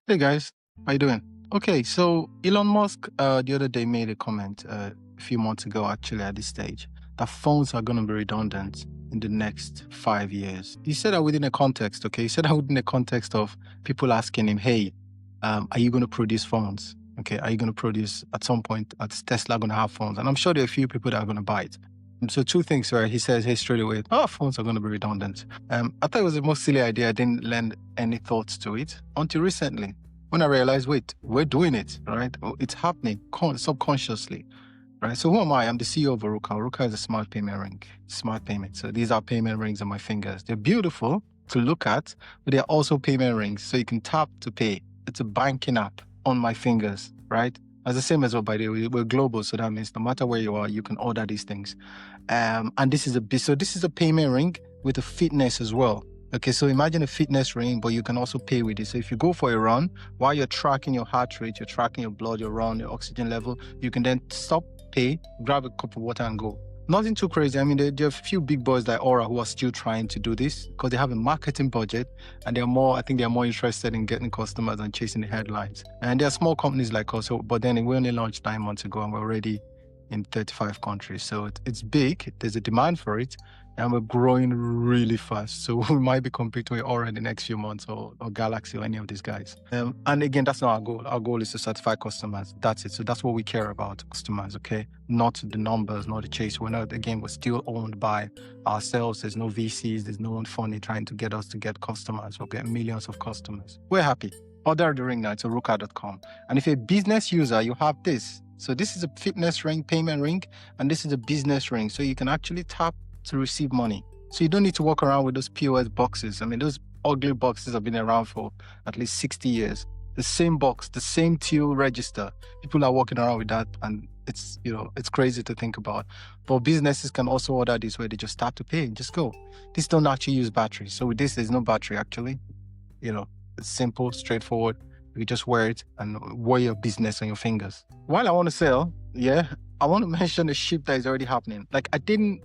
Hey guys, how you doing? Okay, so Elon Musk the other day made a comment a few months ago, actually at this stage, that phones are going to be redundant in the next 5 years. He said that within a context, okay? He said that within a context of people asking him, hey, are you going to produce phones? Okay, are you going to produce at some point, is Tesla going to have phones? And I'm sure there are a few people that are going to buy it. So two things, right? He says, hey, straight away, oh, phones are going to be redundant. I thought it was the most silly idea. I didn't lend any thoughts to it until recently when I realized, wait, we're doing it, right? It's happening subconsciously, right? So who am I? I'm the CEO of Orukka. Orukka is a smart payment ring, smart payment. So these are payment rings on my fingers. They're beautiful to look at, but they're also payment rings. So you can tap to pay. It's a banking app on my fingers, right? As the same as well, by the way, we're global. So that means no matter where you are, you can order these things. And this is a payment ring with a fitness as well. Okay, so imagine a fitness ring, but you can also pay with it. So if you go for a run, while you're tracking your heart rate, you're tracking your blood, your run, your oxygen level, you can then stop, pay, grab a cup of water and go. Nothing too crazy. I mean, there are a few big boys like Aura who are still trying to do this because they have a marketing budget and I think they're more interested in getting customers and chasing the headlines. And there are small companies like us, but then we only launched 9 months ago and we're already in 35 countries. So it's big. There's a demand for it, and we're growing really fast. So we might be competing with Aura in the next few months or Galaxy or any of these guys. And again, that's not our goal. Our goal is to satisfy customers. That's it. So that's what we care about, customers, okay? Not the numbers, not the chase. We're still owned by ourselves. There's no VCs. There's no one funny trying to get us to get customers or get millions of customers. We're happy. Order the ring now. It's Orukka.com. And if you're a business user, you have this. So this is a fitness ring, payment ring, and this is a business ring. So you can actually tap to receive money. So you don't need to walk around with those POS boxes. I mean, those ugly boxes have been around for at least 60 years. The same box, the same till register. People are walking around with that, and it's crazy to think about. But businesses can also order this where they just start to pay and just go. This don't actually use battery. So with this, there's no battery actually. It's simple, straightforward. You just wear it and wear your business on your fingers. While I want to sell, I want to mention a shift that is already happening. Like I came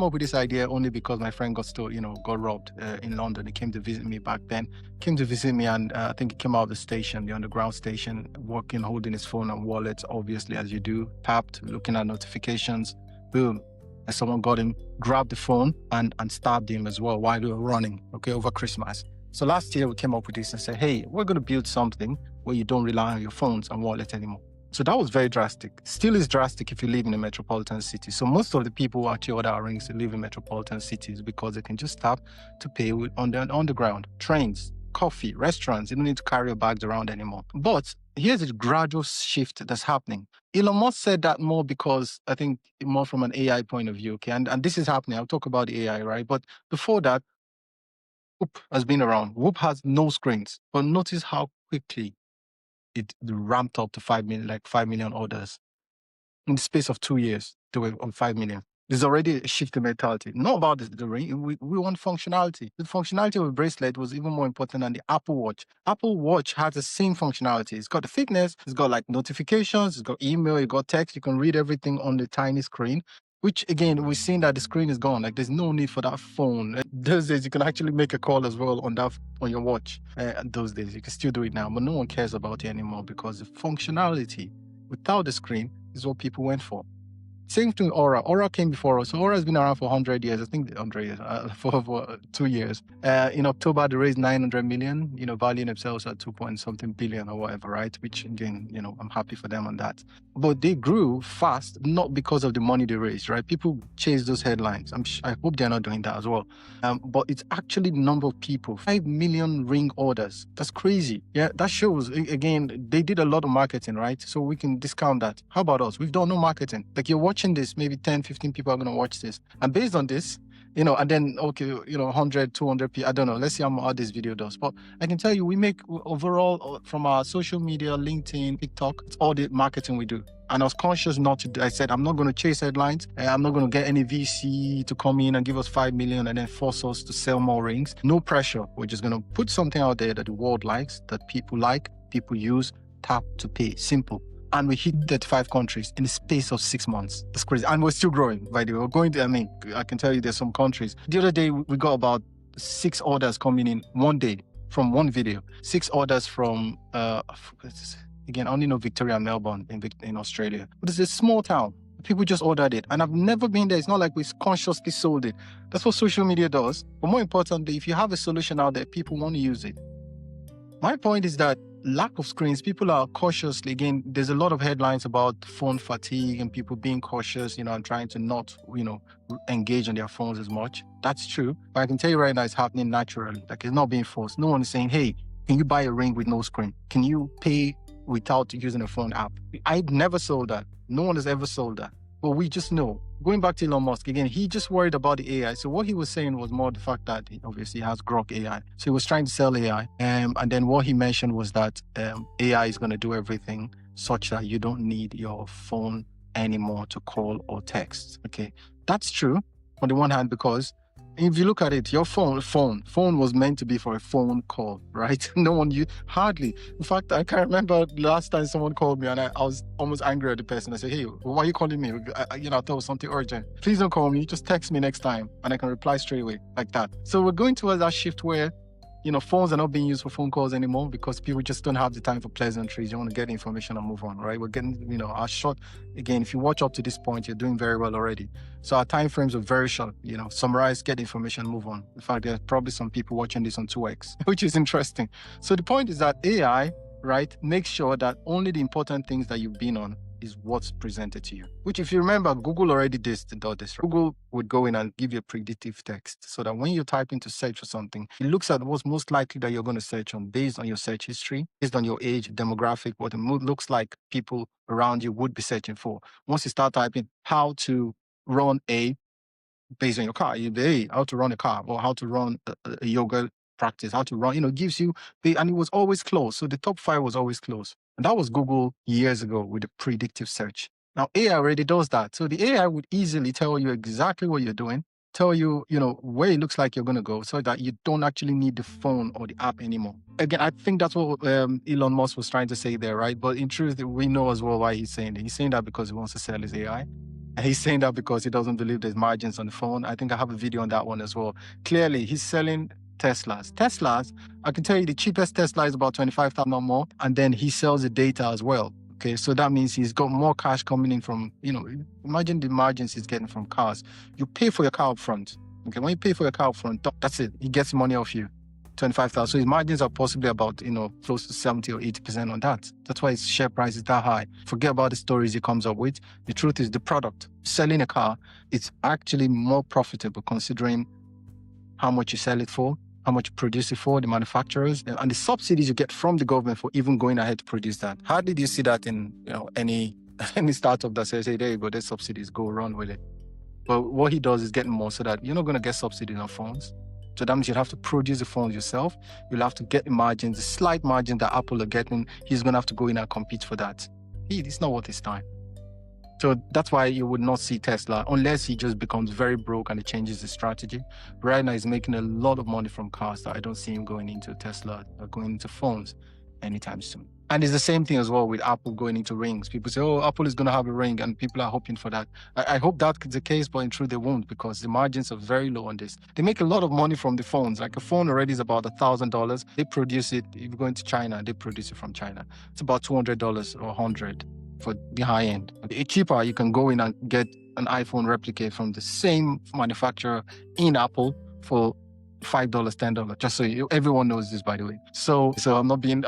up with this idea only because my friend got robbed in London. He came to visit me back then. And I think he came out of the station, the underground station, holding his phone and wallet, obviously, as you do, tapped, looking at notifications, boom. And someone got him, grabbed the phone and stabbed him as well while they were running, over Christmas. So last year we came up with this and said, hey, we're going to build something where you don't rely on your phones and wallet anymore. So that was very drastic. Still is drastic if you live in a metropolitan city. So most of the people who actually order our rings live in metropolitan cities because they can just tap to pay on the underground, trains, coffee, restaurants. You don't need to carry your bags around anymore. But here's a gradual shift that's happening. Elon Musk said that more because I think more from an AI point of view. Okay, and this is happening. I'll talk about the AI, right? But before that, Whoop has been around. Whoop has no screens, but notice how quickly it ramped up to 5 million orders in the space of 2 years. They were on 5 million. There's already a shift in mentality. Not about the ring. We want functionality. The functionality of the bracelet was even more important than the Apple Watch. Apple Watch has the same functionality. It's got the fitness. It's got like notifications. It's got email. It's got text. You can read everything on the tiny screen. Which again, we're seeing that the screen is gone. Like there's no need for that phone. Those days, you can actually make a call as well on your watch. Those days, you can still do it now, but no one cares about it anymore because the functionality without the screen is what people went for. Same thing with Aura. Aura came before us. So Aura has been around for 100 years. I think 100 years, for 2 years. In October, they raised 900 million, valuing themselves at 2 point something billion or whatever, right? Which again, I'm happy for them on that. But they grew fast, not because of the money they raised, right? People chase those headlines. I hope they're not doing that as well. But it's actually the number of people, 5 million ring orders. That's crazy. Yeah, that shows, again, they did a lot of marketing, right? So we can discount that. How about us? We've done no marketing. Like you're watching this, maybe 10, 15 people are going to watch this. And based on this, and then, 100, 200 people, I don't know. Let's see how this video does. But I can tell you, we make overall from our social media, LinkedIn, TikTok, it's all the marketing we do. And I was conscious not to do. I said, I'm not going to chase headlines. I'm not going to get any VC to come in and give us 5 million and then force us to sell more rings. No pressure. We're just going to put something out there that the world likes, that people like, people use, tap to pay. Simple. And we hit 35 countries in the space of 6 months. That's crazy. And we're still growing, by the way. We're going to, I can tell you there's some countries. The other day, we got about 6 orders coming in one day. from one video, 6 orders from, again, I only know Victoria and Melbourne in Australia. But it's a small town. People just ordered it. And I've never been there. It's not like we consciously sold it. That's what social media does. But more importantly, if you have a solution out there, people want to use it. My point is that lack of screens, people are cautiously, again, there's a lot of headlines about phone fatigue and people being cautious, and trying to not, engage on their phones as much. That's true. But I can tell you right now, it's happening naturally. Like, it's not being forced. No one is saying, hey, can you buy a ring with no screen? Can you pay without using a phone app? I never sold that. No one has ever sold that. But we just know. Going back to Elon Musk, again, he just worried about the AI. So what he was saying was more the fact that he obviously has Grok AI. So he was trying to sell AI. And then what he mentioned was that AI is going to do everything such that you don't need your phone anymore to call or text. Okay, that's true on the one hand, because if you look at it, your phone was meant to be for a phone call, right? No one, hardly. In fact, I can't remember last time someone called me and I was almost angry at the person. I said, hey, why are you calling me? I thought it was something urgent. Please don't call me. Just text me next time and I can reply straight away like that. So we're going towards that shift where phones are not being used for phone calls anymore because people just don't have the time for pleasantries. You want to get information and move on, right? We're getting, our short, again, if you watch up to this point, you're doing very well already. So our time frames are very short, summarize, get information, move on. In fact, there's probably some people watching this on 2x, which is interesting. So the point is that AI, right, makes sure that only the important things that you've been on is what's presented to you. Which, if you remember, Google already did this. Google would go in and give you a predictive text so that when you type into search for something, it looks at what's most likely that you're going to search on based on your search history, based on your age, demographic, what it looks like people around you would be searching for. Once you start typing how to run based on your car, how to run a car or how to run a yoga practice, how to run, gives you, and it was always close. So the top 5 was always close. And that was Google years ago with the predictive search. Now AI already does that. So the AI would easily tell you exactly what you're doing, tell you, where it looks like you're going to go so that you don't actually need the phone or the app anymore. Again, I think that's what Elon Musk was trying to say there, right? But in truth, we know as well why he's saying it. He's saying that because he wants to sell his AI. And he's saying that because he doesn't believe there's margins on the phone. I think I have a video on that one as well. Clearly, he's selling Teslas, I can tell you the cheapest Tesla is about 25,000 or more. And then he sells the data as well. Okay, so that means he's got more cash coming in from, imagine the margins he's getting from cars. You pay for your car up front. Okay, when you pay for your car up front, that's it. He gets money off you. 25,000. So his margins are possibly about, close to 70 or 80% on that. That's why his share price is that high. Forget about the stories he comes up with. The truth is the product. Selling a car, it's actually more profitable considering how much you sell it for, how much you produce it for, the manufacturers, and the subsidies you get from the government for even going ahead to produce that. Hardly do you see that in any startup that says, hey, there you go, there's subsidies, go run with it. But what he does is getting more so that you're not going to get subsidies on phones. So that means you'll have to produce the phones yourself. You'll have to get the margins, the slight margin that Apple are getting. He's going to have to go in and compete for that. It's not worth his time. So that's why you would not see Tesla unless he just becomes very broke and he changes his strategy. Right now, he's making a lot of money from cars that I don't see him going into Tesla or going into phones anytime soon. And it's the same thing as well with Apple going into rings. People say, oh, Apple is going to have a ring, and people are hoping for that. I hope that's the case, but in truth, they won't because the margins are very low on this. They make a lot of money from the phones. Like a phone already is about $1,000. They produce it. If you go into China, they produce it from China. It's about $200 or $100 for the high end. It's cheaper. You can go in and get an iPhone replicate from the same manufacturer in Apple for $5, $10. Just so everyone knows this, by the way. So I'm not being...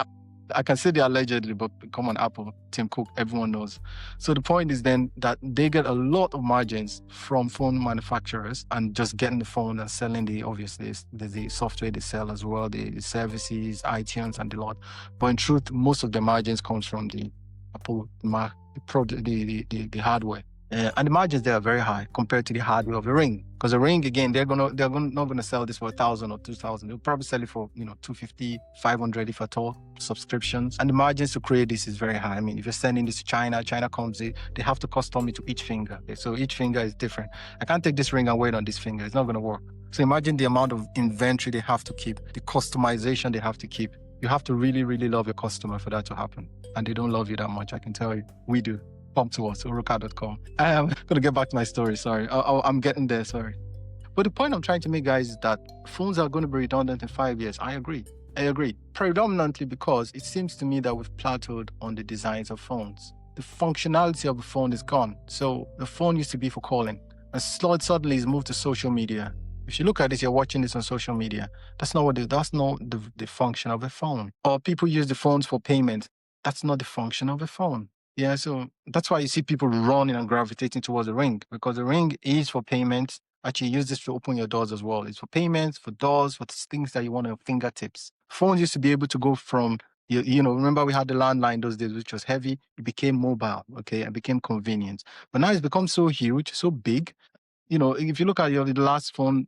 I can say they allegedly, but come on, Apple, Tim Cook, everyone knows. So the point is then that they get a lot of margins from phone manufacturers and just getting the phone and selling obviously, the software they sell as well, the services, iTunes and the lot. But in truth, most of the margins comes from the Apple, the hardware. And the margins there are very high compared to the hardware of a ring. Because a ring, again, they're not gonna sell this for $1,000 or $2,000. They'll probably sell it for $250, $500 if at all, subscriptions. And the margins to create this is very high. I mean, if you're sending this to China comes in, they have to custom it to each finger. Okay? So each finger is different. I can't take this ring and wear it on this finger. It's not gonna work. So imagine the amount of inventory they have to keep, the customization they have to keep. You have to really, really love your customer for that to happen. And they don't love you that much, I can tell you. We do. Come to us, Orukka.com. I am going to get back to my story, sorry. I'm getting there, sorry. But the point I'm trying to make, guys, is that phones are going to be redundant in 5 years. I agree. I agree. Predominantly because it seems to me that we've plateaued on the designs of phones. The functionality of the phone is gone. So the phone used to be for calling, and suddenly it's moved to social media. If you look at this, you're watching this on social media. That's not the function of a phone. Or people use the phones for payment. That's not the function of a phone. Yeah, so that's why you see people running and gravitating towards the ring, because the ring is for payment. Actually, use this to open your doors as well. It's for payments, for doors, for things that you want on your fingertips. Phones used to be able to go from, remember we had the landline those days, which was heavy. It became mobile, okay, and became convenient. But now it's become so huge, so big. If you look at the last phone